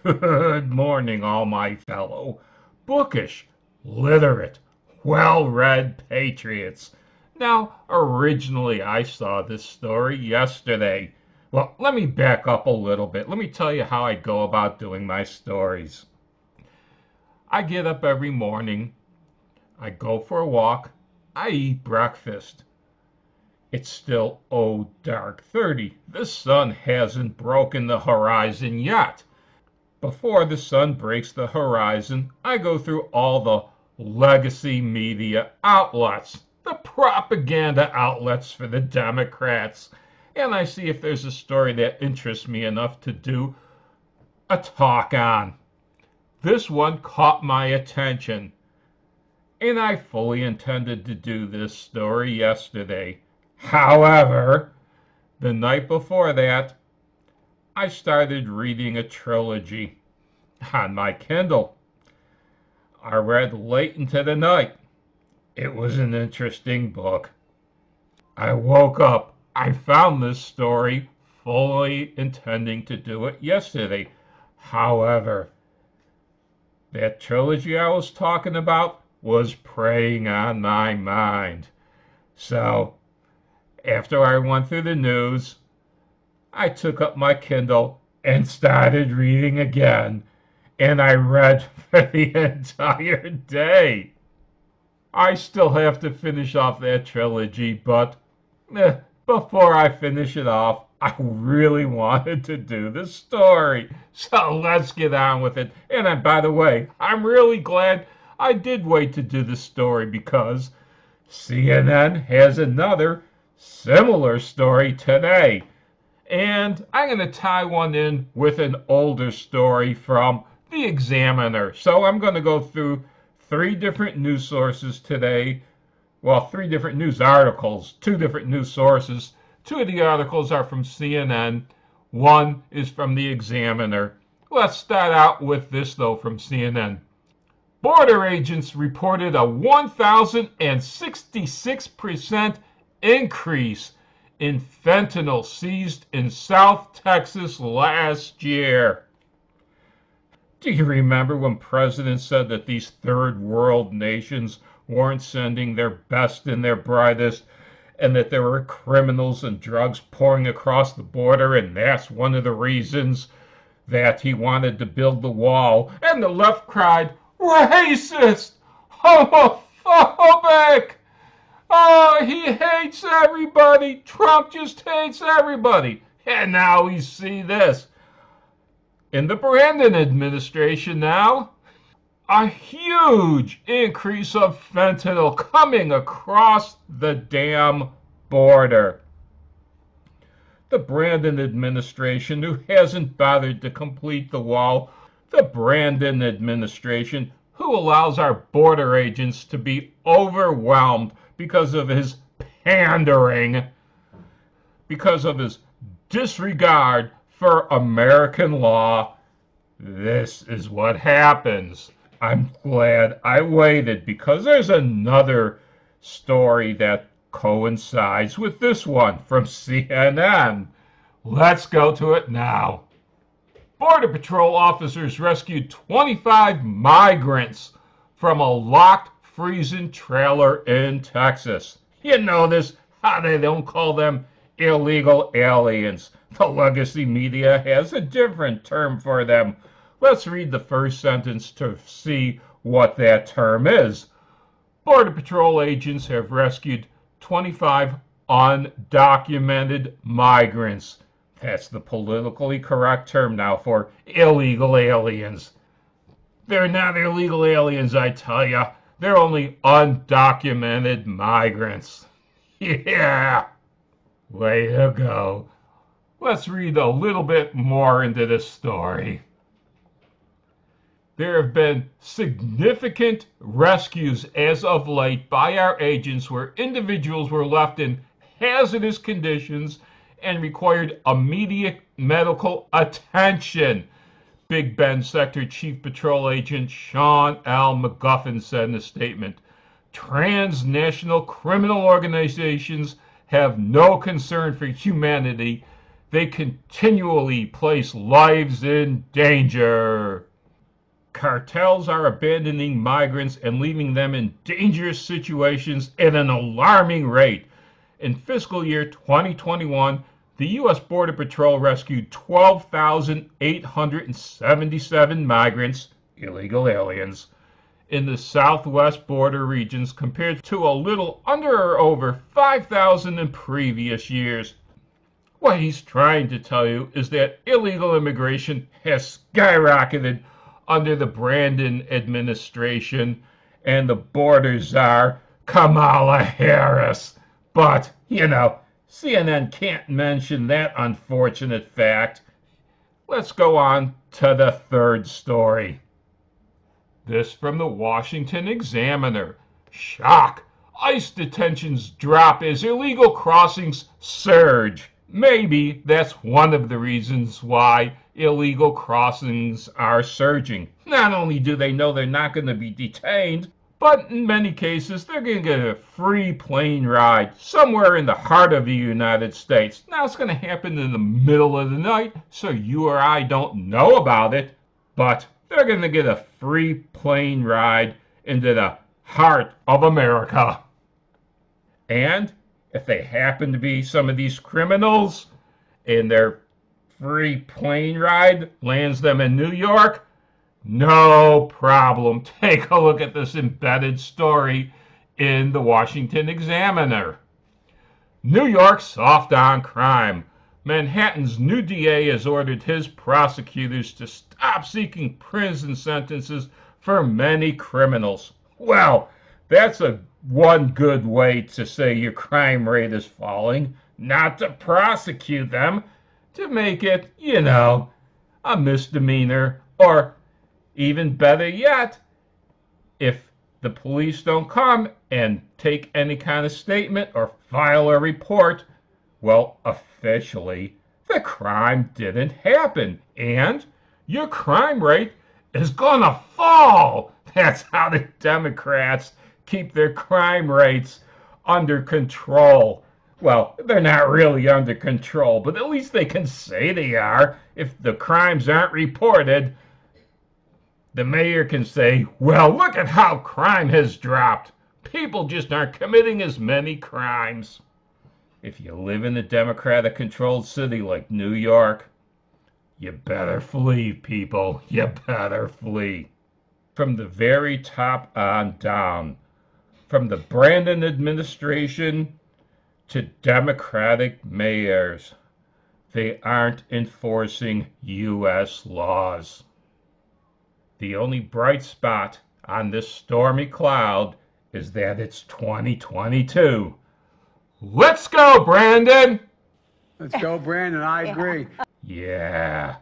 Good morning, all my fellow bookish, literate, well-read patriots. Now, originally I saw this story yesterday. Well, let me back up a little bit. Let me tell you how I go about doing my stories. I get up every morning, I go for a walk, I eat breakfast. It's still dark 30. The sun hasn't broken the horizon yet. Before the sun breaks the horizon, I go through all the legacy media outlets, the propaganda outlets for the Democrats, and I see if there's a story that interests me enough to do a talk on. This one caught my attention, and I fully intended to do this story yesterday. However, the night before that, I started reading a trilogy on my Kindle. I read late into the night. It was an interesting book. I woke up. I found this story fully intending to do it yesterday. However, that trilogy I was talking about was preying on my mind. So, after I went through the news, I took up my Kindle and started reading again, and I read for the entire day. I still have to finish off that trilogy, but before I finish it off, I really wanted to do the story. So let's get on with it. And by the way, I'm really glad I did wait to do the story because CNN has another similar story today. And I'm going to tie one in with an older story from the Examiner. So I'm going to go through three different news sources today. Well, three different news articles, two different news sources. Two of the articles are from CNN. One is from the Examiner. Let's start out with this, though, from CNN. Border agents reported a 1,066% increase in fentanyl seized in South Texas last year. Do you remember when presidents said that these third world nations weren't sending their best and their brightest, and that there were criminals and drugs pouring across the border, and that's one of the reasons that he wanted to build the wall? And the left cried, racist, homophobic. Oh, he hates everybody. Trump just hates everybody. And now we see this. In the Brandon administration now, a huge increase of fentanyl coming across the damn border. The Brandon administration, who hasn't bothered to complete the wall, the Brandon administration, who allows our border agents to be overwhelmed because of his pandering, because of his disregard for American law. This is what happens. I'm glad I waited because there's another story that coincides with this one from CNN. Let's go to it now. Border Patrol officers rescued 25 migrants from a locked freezing trailer in Texas. You notice how they don't call them illegal aliens. The legacy media has a different term for them. Let's read the first sentence to see what that term is. Border Patrol agents have rescued 25 undocumented migrants. That's the politically correct term now for illegal aliens. They're not illegal aliens, I tell ya. They're only undocumented migrants. Yeah, way to go. Let's read a little bit more into this story. There have been significant rescues as of late by our agents where individuals were left in hazardous conditions and required immediate medical attention. Big Bend Sector Chief Patrol Agent Sean L. McGuffin said in a statement, transnational criminal organizations have no concern for humanity. They continually place lives in danger. Cartels are abandoning migrants and leaving them in dangerous situations at an alarming rate. In fiscal year 2021, the U.S. Border Patrol rescued 12,877 migrants, illegal aliens, in the southwest border regions compared to a little under or over 5,000 in previous years. What he's trying to tell you is that illegal immigration has skyrocketed under the Brandon administration and the border czar, Kamala Harris. But, CNN can't mention that unfortunate fact. Let's go on to the third story. This from the Washington Examiner. Shock! ICE detentions drop as illegal crossings surge. Maybe that's one of the reasons why illegal crossings are surging. Not only do they know they're not going to be detained, but in many cases they're going to get a free plane ride somewhere in the heart of the United States. Now it's going to happen in the middle of the night, so you or I don't know about it, but they're going to get a free plane ride into the heart of America. And if they happen to be some of these criminals and their free plane ride lands them in New York, no problem. Take a look at this embedded story in the Washington Examiner. New York soft on crime. Manhattan's new DA has ordered his prosecutors to stop seeking prison sentences for many criminals. Well, that's one good way to say your crime rate is falling, not to prosecute them, to make it, a misdemeanor, or even better yet, if the police don't come and take any kind of statement or file a report, well, officially, the crime didn't happen, and your crime rate is gonna fall. That's how the Democrats keep their crime rates under control. Well, they're not really under control, but at least they can say they are. If the crimes aren't reported, the mayor can say, well, look at how crime has dropped. People just aren't committing as many crimes. If you live in a Democratic-controlled city like New York, you better flee, people. You better flee. From the very top on down, from the Brandon administration to Democratic mayors, they aren't enforcing U.S. laws. The only bright spot on this stormy cloud is that it's 2022. Let's go, Brandon! Let's go, Brandon. I agree. Yeah.